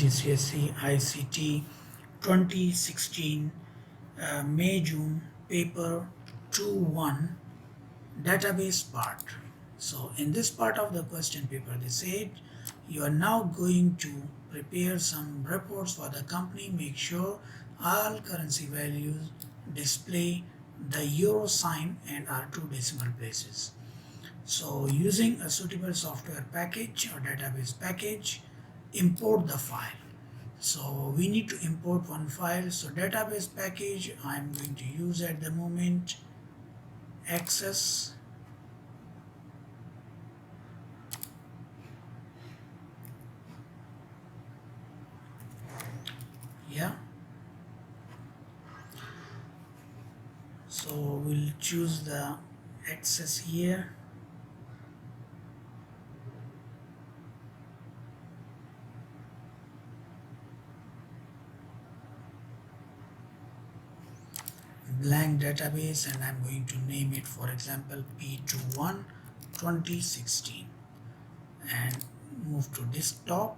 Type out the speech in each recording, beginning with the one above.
IGCSE ICT 2016 May-June paper 2-1 database part. So in this part of the question paper they said you are now going to prepare some reports for the company. Make sure all currency values display the euro sign and are two decimal places. So using a suitable software package or database package, import the file. So we need to import one file. So database package I'm going to use at the moment, access, yeah. So we'll choose the access here. Blank database, and I'm going to name it, for example, P21 2016, and move to desktop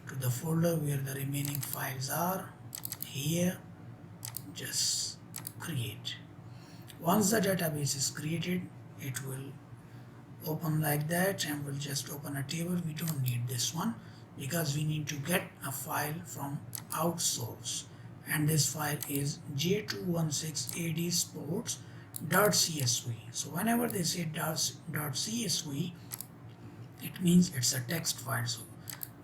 to the folder where the remaining files are. Here, just create. Once the database is created, it will open like that, and we'll just open a table. We don't need this one because we need to get a file from outsource, and this file is j216adsports.csv. So whenever they say .csv, it means it's a text file. So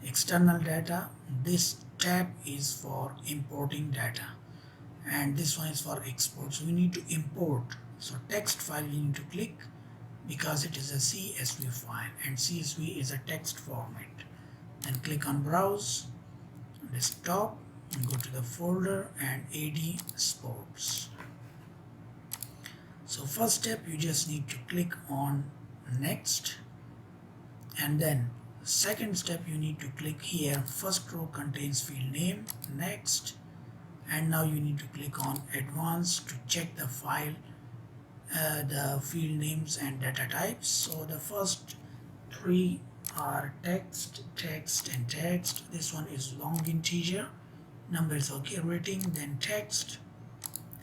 external data, this tab is for importing data, and this one is for export. So we need to import. So text file we need to click because it is a CSV file, and CSV is a text format. Then click on browse, desktop, and go to the folder and AD sports. So first step, you just need to click on next, and then second step you need to click here, first row contains field name, next, and now you need to click on advanced to check the file, the field names and data types. So the first three are text, text and text. This one is long integer, number is okay, rating, then text,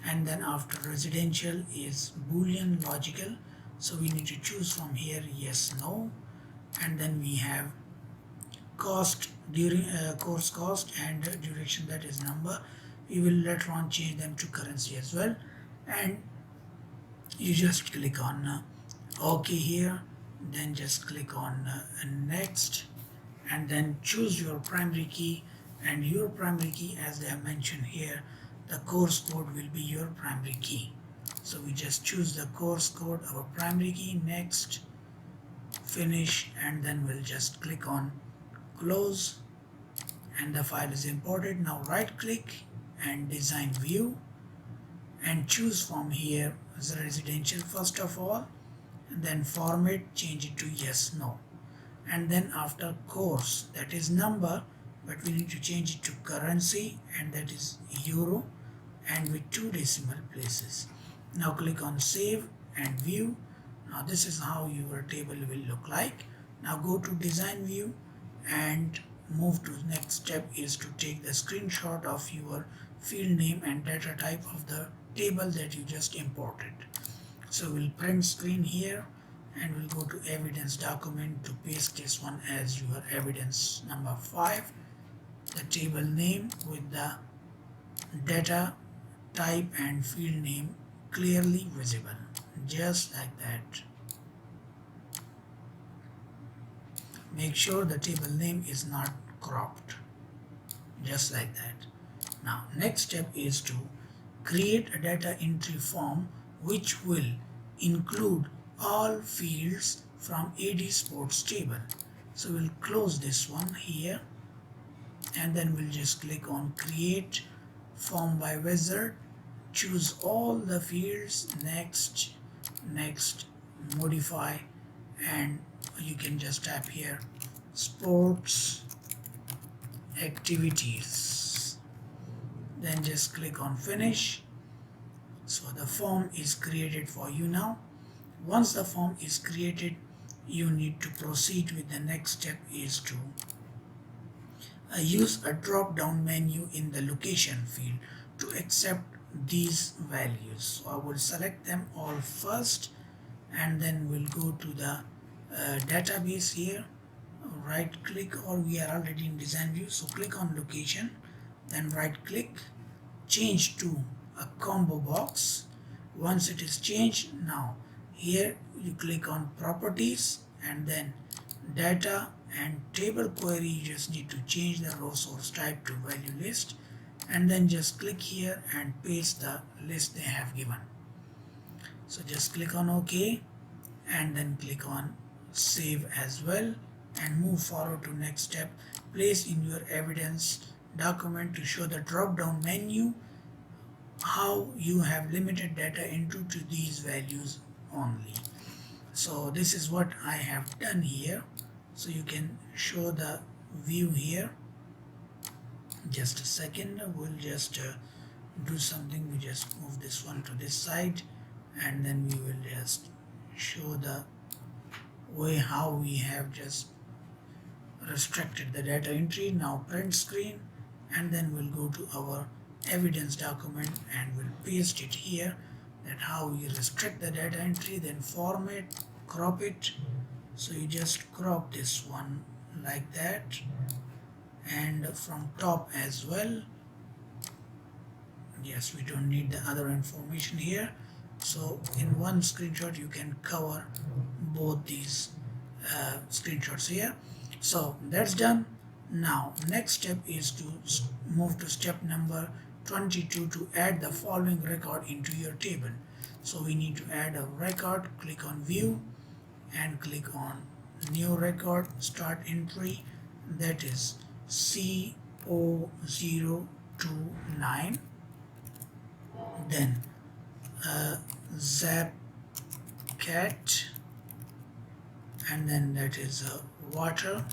and then after residential is boolean logical. So we need to choose from here yes, no, and then we have cost, during course cost and duration, that is number. We will later on change them to currency as well, and you just click on OK here, then just click on next, and then choose your primary key, and your primary key, as they have mentioned here, the course code will be your primary key. So we just choose the course code, our primary key, next, finish, and then we'll just click on close, and the file is imported. Now right click and design view, and choose from here the residential first of all, and then format, change it to yes, no, and then after course, that is number, but we need to change it to currency, and that is euro, and with two decimal places. Now click on save and view. Now this is how your table will look like. Now go to design view and move to next step is to take the screenshot of your field name and data type of the table that you just imported. So we'll print screen here, and we'll go to evidence document to paste this one as your evidence number 5, the table name with the data type and field name clearly visible, just like that. Make sure the table name is not cropped, just like that. Now next step is to create a data entry form which will include all fields from AD sports table. So we'll close this one here, and then we'll just click on create form by wizard, choose all the fields, next, next, modify, and you can just type here sports activities, then just click on finish. So the form is created for you now. Once the form is created, you need to proceed with the next step is to use a drop down menu in the location field to accept these values. So I will select them all first, and then we'll go to the database here, right click, or we are already in design view, so click on location, then right click, change to a combo box. Once it is changed, now here you click on properties and then data and table query. You just need to change the row source type to value list, and then just click here and paste the list they have given. So just click on OK and then click on save as well, and move forward to next step. Place in your evidence document to show the drop down menu how you have limited data entry to these values only. So this is what I have done here. So you can show the view here. Just a second, we'll just do something. We just move this one to this side, and then we will just show the way how we have just restricted the data entry. Now print screen, and then we'll go to our evidence document and we'll paste it here, that how we restrict the data entry, then format, crop it. So you just crop this one like that, and from top as well. Yes, we don't need the other information here. So in one screenshot you can cover both these screenshots here. So that's done. Now next step is to move to step number 22 to add the following record into your table. So we need to add a record. Click on view and click on new record, start entry, that is CO029, then zap cat, and then that is water,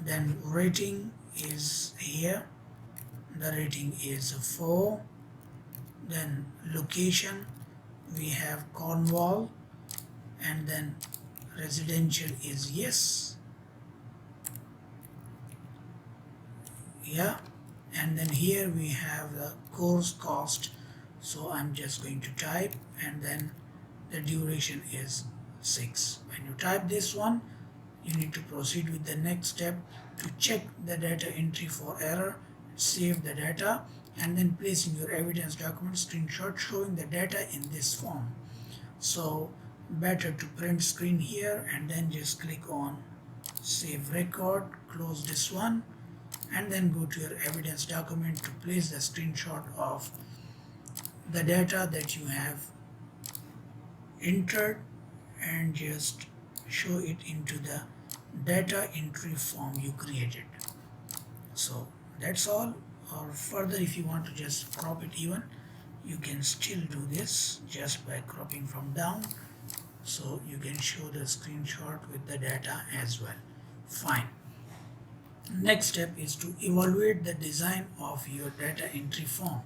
then rating is here, the rating is 4, then location we have Cornwall, and then residential is yes, yeah, and then here we have the course cost. So I'm just going to type, and then the duration is 6. When you type this one, you need to proceed with the next step to check the data entry for error, save the data, and then place in your evidence document screenshot showing the data in this form. So better to print screen here, and then just click on save record, close this one, and then go to your evidence document to place the screenshot of the data that you have entered, and just show it into the data entry form you created. So that's all. Or further, if you want to just crop it even, you can still do this just by cropping from down, so you can show the screenshot with the data as well. Fine. Next step is to evaluate the design of your data entry form.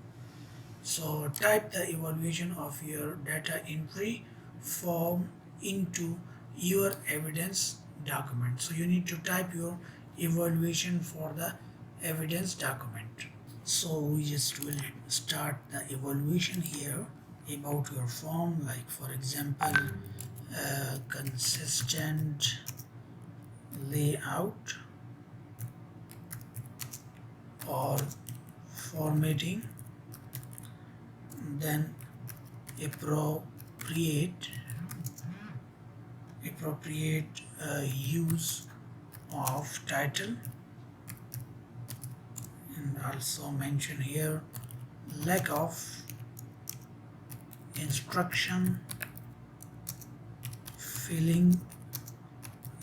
So type the evaluation of your data entry form into your evidence document. So you need to type your evaluation for the evidence document. So we just will start the evaluation here about your form, like for example consistent layout or formatting, then appropriate use of title, and also mention here lack of instruction, filling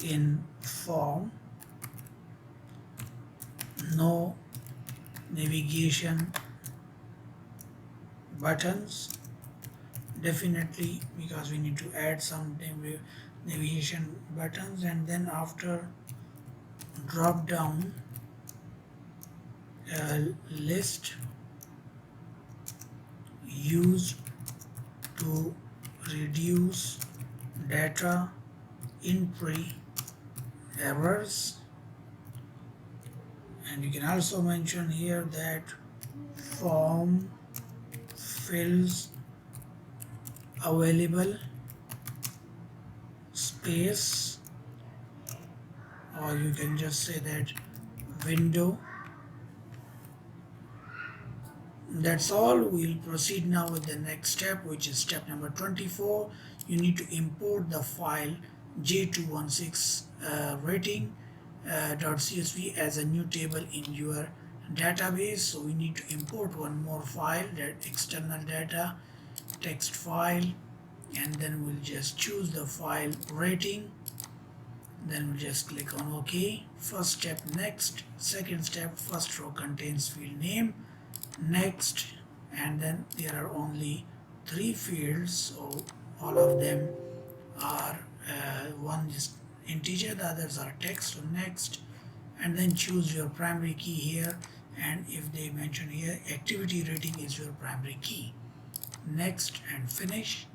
in form, no navigation buttons, definitely because we need to add some navigation buttons, and then after drop down list used to reduce data entry errors, And you can also mention here that form fills available space, or you can just say that window. That's all. We'll proceed now with the next step, which is step number 24. You need to import the file J216 rating .csv as a new table in your database. So we need to import one more file, that external data text file, and then we'll just choose the file rating. Then we'll just click on OK. First step, next. Second step, first row contains field name, next. And then there are only 3 fields, so all of them are one is integer, the others are text. So next, and then choose your primary key here, and if they mention here activity rating is your primary key. Next and finish.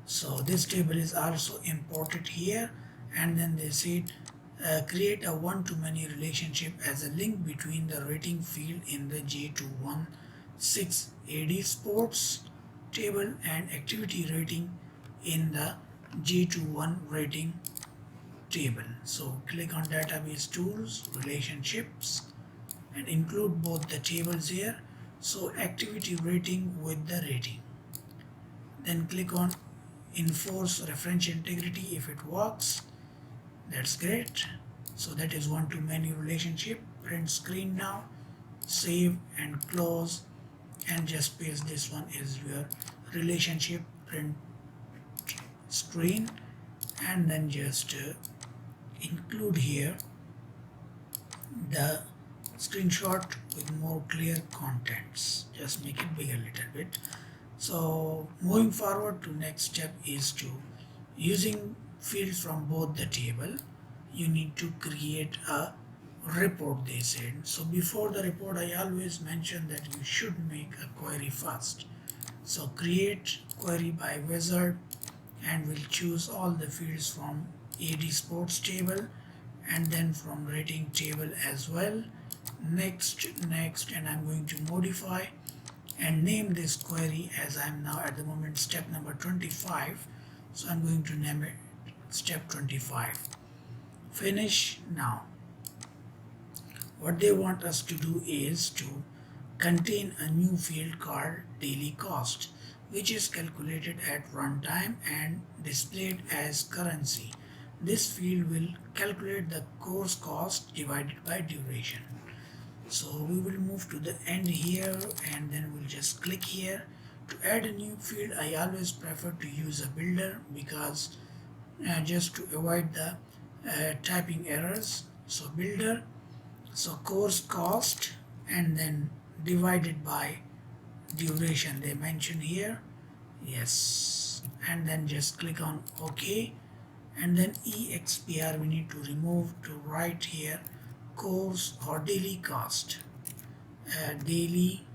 So this table is also imported here, and then they said create a one-to-many relationship as a link between the rating field in the J216 AD sports table and activity rating in the J21 rating table. So click on database tools, relationships, and include both the tables here. So activity rating with the rating. Then click on enforce referential integrity. If it works, that's great. So that is one-to-many relationship. Print screen now, save and close, and just paste this one as your relationship print screen, and then just include here the screenshot with more clear contents. Just make it bigger a little bit. So moving forward to next step is to using fields from both the table, you need to create a report, they said. So before the report, I always mention that you should make a query first. So create query by wizard, and we'll choose all the fields from AD sports table and then from rating table as well. Next, and I'm going to modify and name this query as I'm now at the moment step number 25. So I'm going to name it step 25. Finish now. What they want us to do is to contain a new field called daily cost, which is calculated at runtime and displayed as currency. This field will calculate the course cost divided by duration. So we will move to the end here, and then we'll just click here. To add a new field, I always prefer to use a builder because just to avoid the typing errors. So builder, so course cost, and then divided by duration they mention here. Yes, and then just click on OK, and then expr we need to remove to write here course or daily cost, daily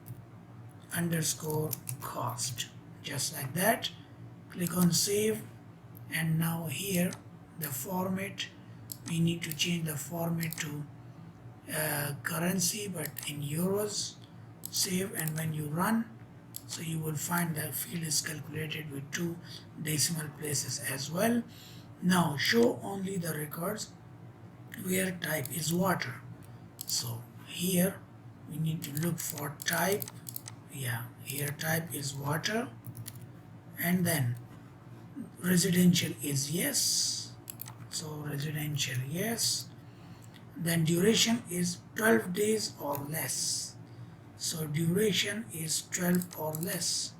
underscore cost, just like that. Click on save, and now here the format, we need to change the format to currency but in euros. Save, and when you run, so you will find the field is calculated with 2 decimal places as well. Now show only the records where type is water. So here we need to look for type. Yeah, here type is water, and then residential is yes. So residential yes. Then duration is 12 days or less. So duration is 12 or less.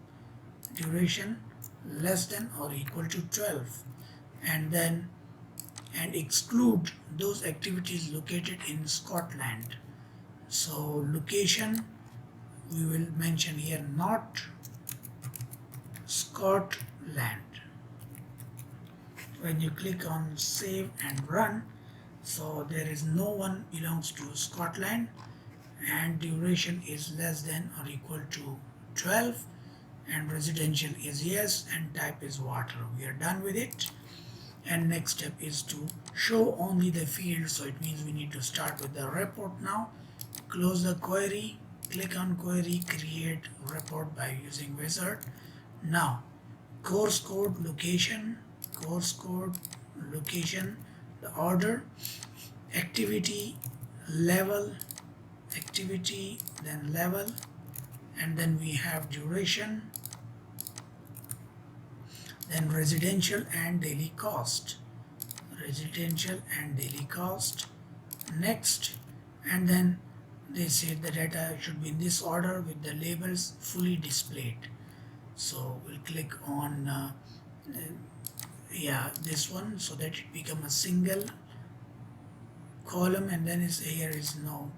Duration less than or equal to 12. And then exclude those activities located in Scotland. So location we will mention here not Scotland. When you click on save and run, so there is no one belongs to Scotland, and duration is less than or equal to 12, and residential is yes, and type is water. We are done with it. And next step is to show only the field, so it means we need to start with the report now. Close the query, click on query, create report by using wizard. Now course code location, the order, activity, level, then level, and then we have duration, then residential and daily cost, next, and then they said the data should be in this order with the labels fully displayed. So we'll click on this one, so that it become a single column, and then here is no.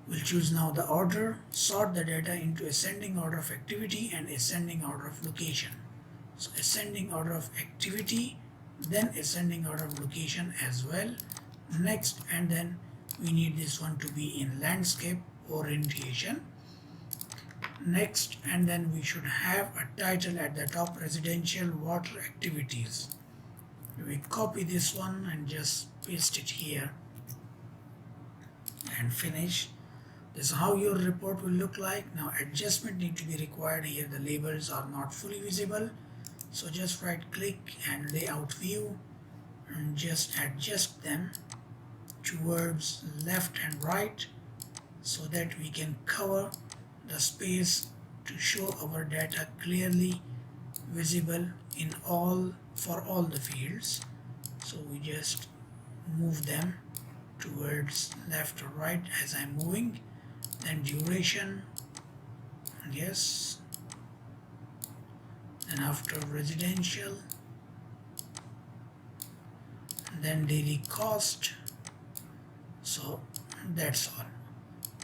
We'll choose now the order, sort the data into ascending order of activity and ascending order of location. So ascending order of activity, then ascending order of location as well. Next, and then we need this one to be in landscape orientation. Next, and then we should have a title at the top, residential water activities. We copy this one and just paste it here and finish. This is how your report will look like. Now adjustment need to be required here. The labels are not fully visible, so just right click and layout view and just adjust them towards left and right so that we can cover the space to show our data clearly visible for all the fields. So we just move them towards left or right as I'm moving. Then duration, yes, then after residential, then daily cost. So that's all.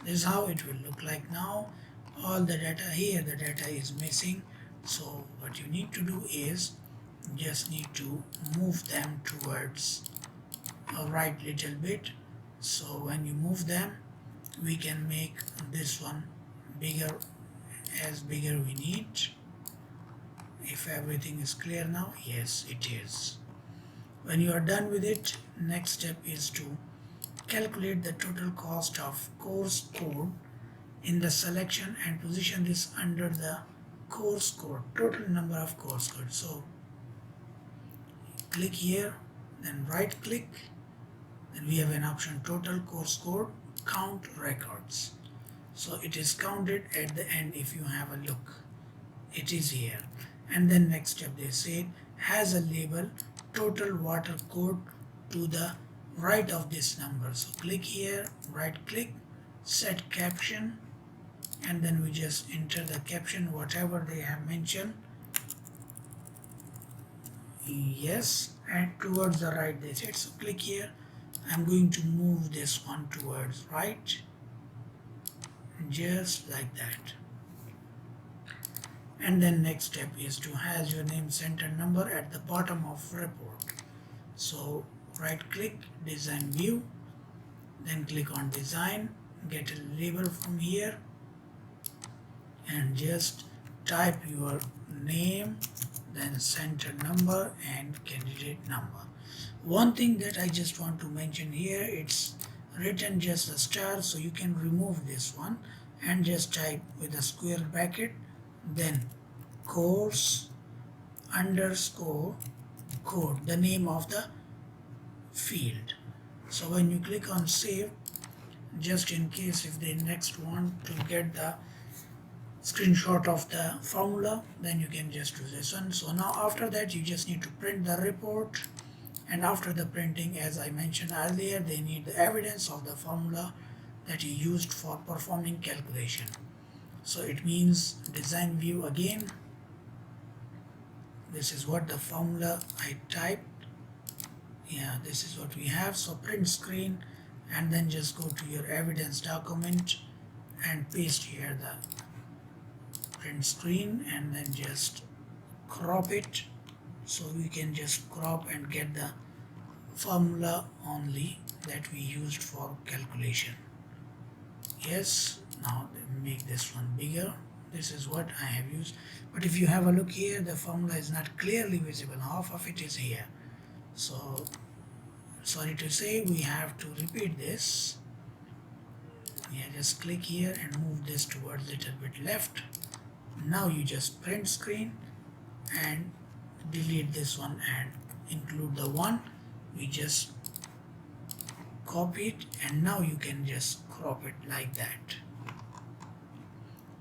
This is how it will look like now. All the data here, the data is missing, so what you need to do is just need to move them towards a right little bit. So when you move them, we can make this one bigger as bigger we need. If everything is clear now, yes it is. When you are done with it, next step is to calculate the total cost of course code in the selection and position this under the course code, total number of course code. So click here, then right click, then we have an option total course code, count records. So it is counted at the end. If you have a look, it is here. And then next step they said has a label total water code to the right of this number. So click here, right click, set caption, and then we just enter the caption whatever they have mentioned. Yes, and towards the right they said. So click here. I'm going to move this one towards right, just like that. And then next step is to has your name, center number at the bottom of report. So right click, design view, then click on design, get a label from here and just type your name, then center number and candidate number. One thing that I just want to mention here, it's written just a star, so you can remove this one and just type with a square bracket, then course underscore code, the name of the field. So when you click on save, just in case if they next want to get the screenshot of the formula, then you can just do this one. So now after that you just need to print the report, and after the printing, as I mentioned earlier, they need the evidence of the formula that you used for performing calculation. So it means design view again. This is what the formula I typed. Yeah, this is what we have. So print screen and then just go to your evidence document and paste here the print screen and then just crop it. So we can just crop and get the formula only that we used for calculation. Yes, now make this one bigger. This is what I have used. But if you have a look here, the formula is not clearly visible. Half of it is here. So sorry to say, we have to repeat this. Yeah, just click here and move this towards a little bit left. Now you just print screen and delete this one and include the one we just copied, and now you can just crop it like that.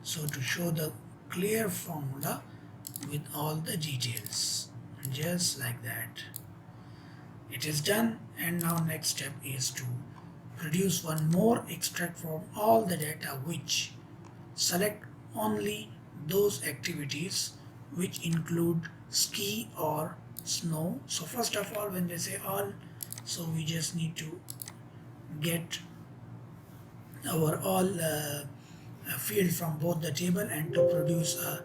So to show the clear formula with all the details, just like that. It is done, and now next step is to produce one more extract from all the data, which select only those activities which include ski or snow. So first of all, when they say all, so we just need to get our all field from both the table and to produce a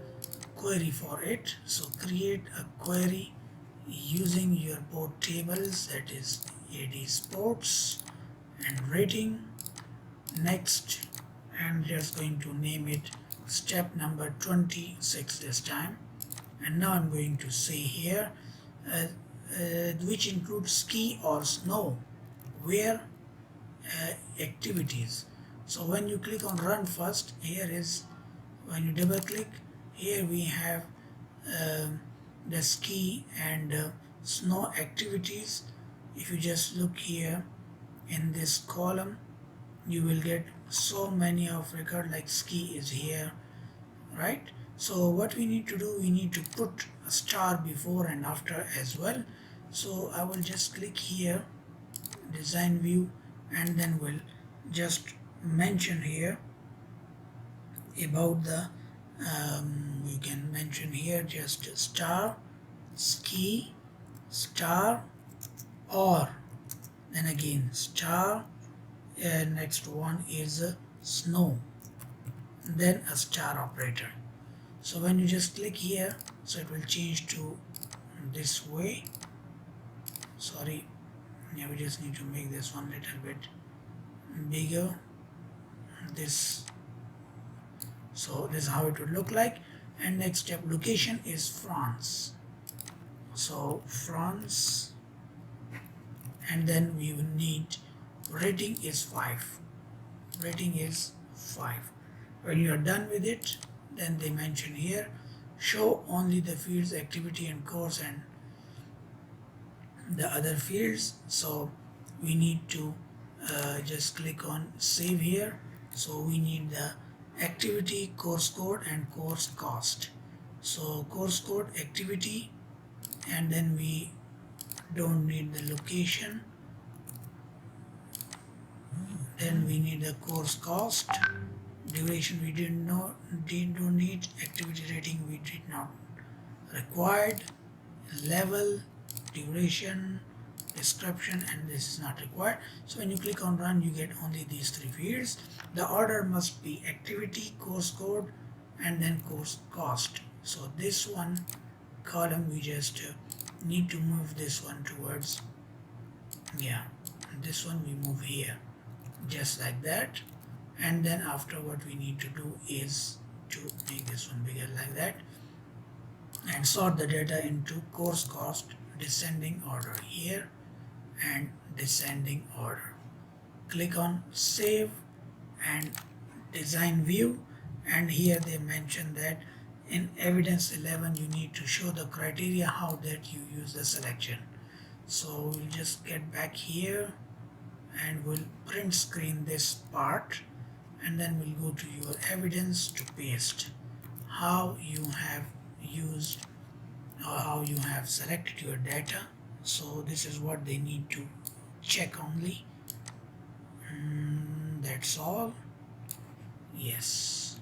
query for it. So create a query using your both tables, that is AD sports and rating. Next, I'm just going to name it step number 26 this time, and now I'm going to say here which includes ski or snow, where activities. So when you click on run first, here is, when you double click, here we have the ski and snow activities. If you just look here in this column, you will get so many of record, like ski is here, right? So what we need to do, we need to put a star before and after as well. So I will just click here, design view, and then we'll just mention here about the you can mention here just star, ski, star, or then again star, next one is snow, then a star operator. So when you just click here, so it will change to this way. Sorry, yeah, we just need to make this one little bit bigger, this. So this is how it would look like. And next step, location is France, so France, and then we will need rating is 5, rating is 5. When you are done with it, then they mention here show only the fields activity and course and the other fields. So we need to just click on save here. So we need the activity, course code, and course cost. So course code, activity, and then we don't need the location, then we need the course cost, duration we don't need, activity rating we did not required, level, duration, description, and this is not required. So when you click on run, you get only these 3 fields. The order must be activity, course code, and then course cost. So this one column we just need to move this one towards, yeah, this one we move here, just like that. And then after, what we need to do is to make this one bigger like that and sort the data into course cost descending order here and descending order. Click on save and design view, and here they mention that in evidence 11 you need to show the criteria how that you use the selection. So we'll just get back here and we'll print screen this part, and then we'll go to your evidence to paste how you have used or how you have selected your data. So this is what they need to check only. That's all. Yes,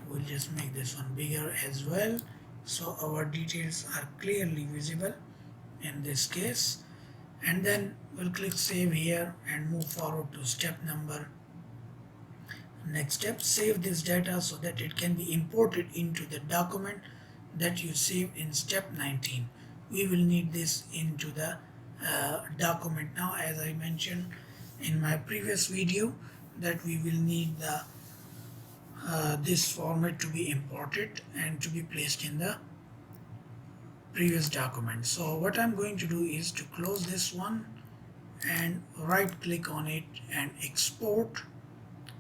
we'll just make this one bigger as well, so our details are clearly visible in this case. And then we'll click save here and move forward to step number. Next step, save this data so that it can be imported into the document that you saved in step 19. We will need this into the document now, as I mentioned in my previous video, that we will need the this format to be imported and to be placed in the previous document. So what I'm going to do is to close this one and right click on it and export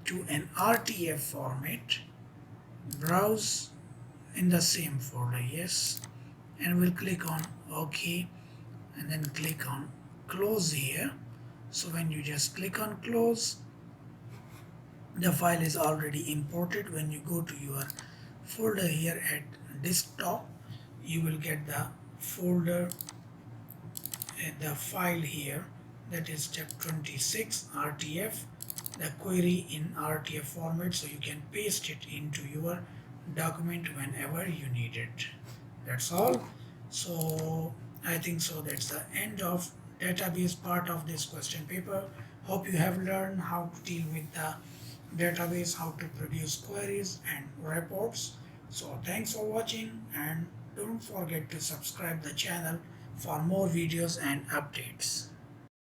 to an RTF format. Browse in the same folder, yes, and we'll click on OK and then click on close here. So when you just click on close, the file is already imported. When you go to your folder here at desktop, you will get the folder and the file here, that is step 26 RTF, the query in RTF format, so you can paste it into your document whenever you need it. That's all. So I think so that's the end of database part of this question paper. Hope you have learned how to deal with the database, how to produce queries and reports. So thanks for watching, and don't forget to subscribe the channel for more videos and updates.